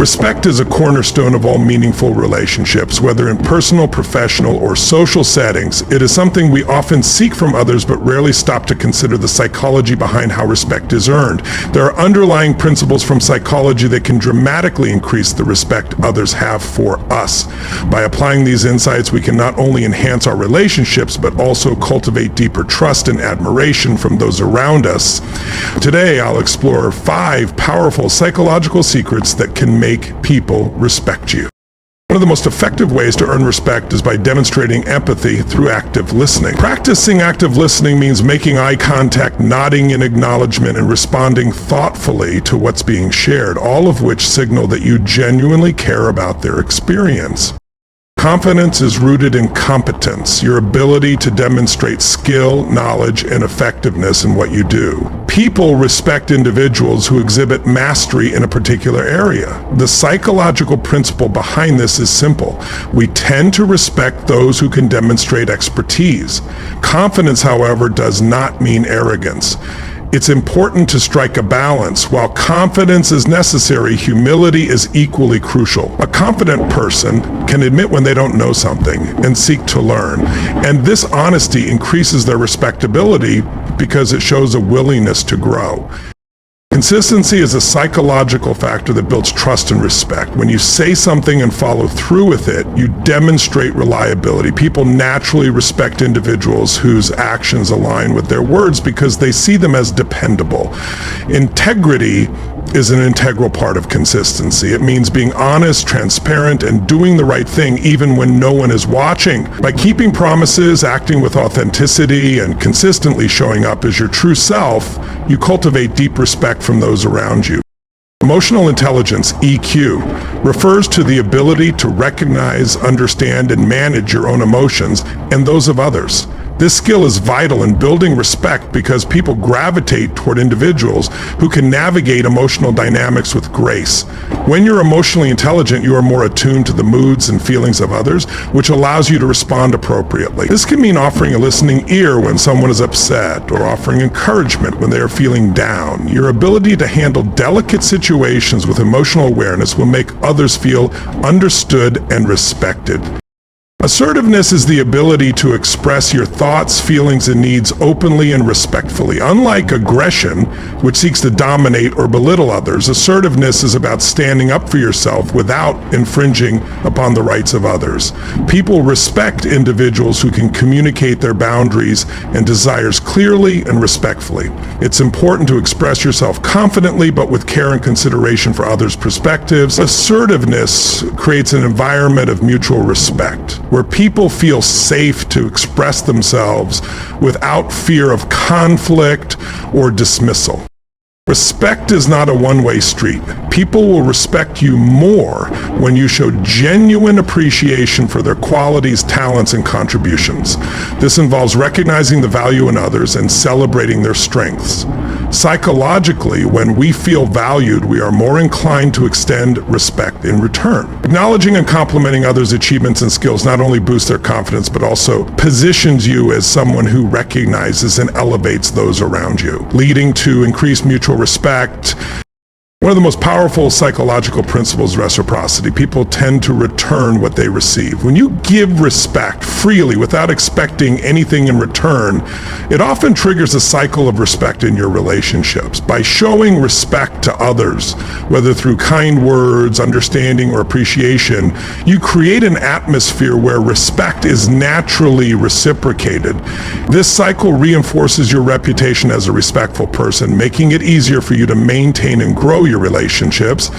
Respect is a cornerstone of all meaningful relationships, whether in personal, professional, or social settings. It is something we often seek from others but rarely stop to consider the psychology behind how respect is earned. There are underlying principles from psychology that can dramatically increase the respect others have for us. By applying these insights, we can not only enhance our relationships but also cultivate deeper trust and admiration from those around us. Today, I'll explore 5 powerful psychological secrets that can make people respect you. One of the most effective ways to earn respect is by demonstrating empathy through active listening. Practicing active listening means making eye contact, nodding in acknowledgement, and responding thoughtfully to what's being shared, all of which signal that you genuinely care about their experience. Confidence is rooted in competence, your ability to demonstrate skill, knowledge, and effectiveness in what you do. People respect individuals who exhibit mastery in a particular area. The psychological principle behind this is simple. We tend to respect those who can demonstrate expertise. Confidence, however, does not mean arrogance. It's important to strike a balance. While confidence is necessary, humility is equally crucial. A confident person can admit when they don't know something and seek to learn. And this honesty increases their respectability because it shows a willingness to grow. Consistency is a psychological factor that builds trust and respect. When you say something and follow through with it, you demonstrate reliability. People naturally respect individuals whose actions align with their words because they see them as dependable. Integrity is an integral part of consistency. It means being honest, transparent, and doing the right thing even when no one is watching. By keeping promises, acting with authenticity, and consistently showing up as your true self, you cultivate deep respect from those around you. Emotional intelligence, EQ, refers to the ability to recognize, understand, and manage your own emotions and those of others. This skill is vital in building respect because people gravitate toward individuals who can navigate emotional dynamics with grace. When you're emotionally intelligent, you are more attuned to the moods and feelings of others, which allows you to respond appropriately. This can mean offering a listening ear when someone is upset or offering encouragement when they are feeling down. Your ability to handle delicate situations with emotional awareness will make others feel understood and respected. Assertiveness is the ability to express your thoughts, feelings, and needs openly and respectfully. Unlike aggression, which seeks to dominate or belittle others, assertiveness is about standing up for yourself without infringing upon the rights of others. People respect individuals who can communicate their boundaries and desires clearly and respectfully. It's important to express yourself confidently but with care and consideration for others' perspectives. Assertiveness creates an environment of mutual respect, where people feel safe to express themselves without fear of conflict or dismissal. Respect is not a one-way street. People will respect you more when you show genuine appreciation for their qualities, talents, and contributions. This involves recognizing the value in others and celebrating their strengths. Psychologically, when we feel valued, we are more inclined to extend respect in return. Acknowledging and complimenting others' achievements and skills not only boosts their confidence, but also positions you as someone who recognizes and elevates those around you, leading to increased mutual respect. One of the most powerful psychological principles is reciprocity. People tend to return what they receive. When you give respect freely without expecting anything in return, it often triggers a cycle of respect in your relationships. By showing respect to others, whether through kind words, understanding, or appreciation, you create an atmosphere where respect is naturally reciprocated. This cycle reinforces your reputation as a respectful person, making it easier for you to maintain and grow your relationships.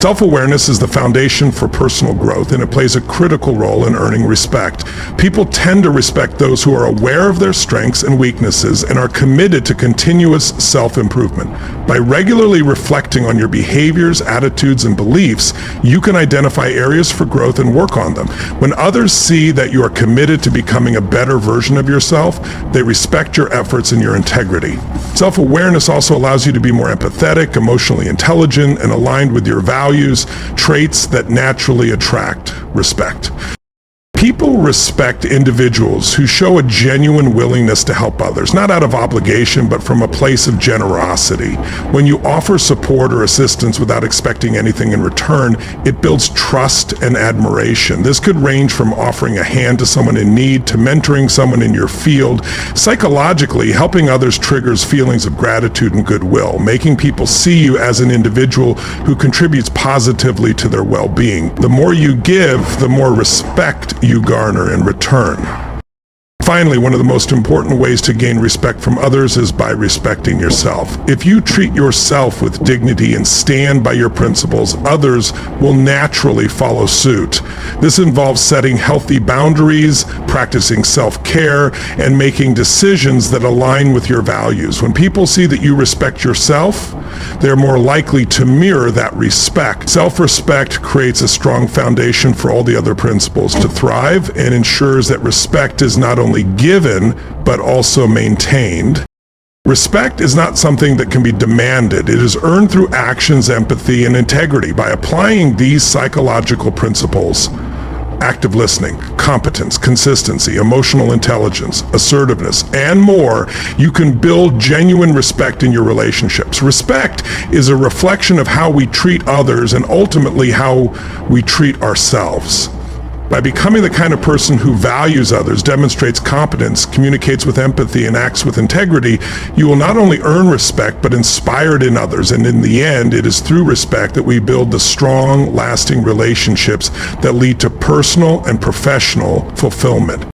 Self-awareness is the foundation for personal growth, and it plays a critical role in earning respect. People tend to respect those who are aware of their strengths and weaknesses and are committed to continuous self-improvement. By regularly reflecting on your behaviors, attitudes, and beliefs, you can identify areas for growth and work on them. When others see that you are committed to becoming a better version of yourself, they respect your efforts and your integrity. Self-awareness also allows you to be more empathetic, emotionally intelligent, and aligned with your values, traits that naturally attract respect. People respect individuals who show a genuine willingness to help others, not out of obligation, but from a place of generosity. When you offer support or assistance without expecting anything in return, it builds trust and admiration. This could range from offering a hand to someone in need to mentoring someone in your field. Psychologically, helping others triggers feelings of gratitude and goodwill, making people see you as an individual who contributes positively to their well-being. The more you give, the more respect you garner in return. Finally, one of the most important ways to gain respect from others is by respecting yourself. If you treat yourself with dignity and stand by your principles, others will naturally follow suit. This involves setting healthy boundaries, practicing self-care, and making decisions that align with your values. When people see that you respect yourself, they're more likely to mirror that respect. Self-respect creates a strong foundation for all the other principles to thrive and ensures that respect is not only given, but also maintained. Respect is not something that can be demanded. It is earned through actions, empathy, and integrity. By applying these psychological principles, active listening, competence, consistency, emotional intelligence, assertiveness, and more, you can build genuine respect in your relationships. Respect is a reflection of how we treat others and ultimately how we treat ourselves. By becoming the kind of person who values others, demonstrates competence, communicates with empathy, and acts with integrity, you will not only earn respect, but inspire it in others. And in the end, it is through respect that we build the strong, lasting relationships that lead to personal and professional fulfillment.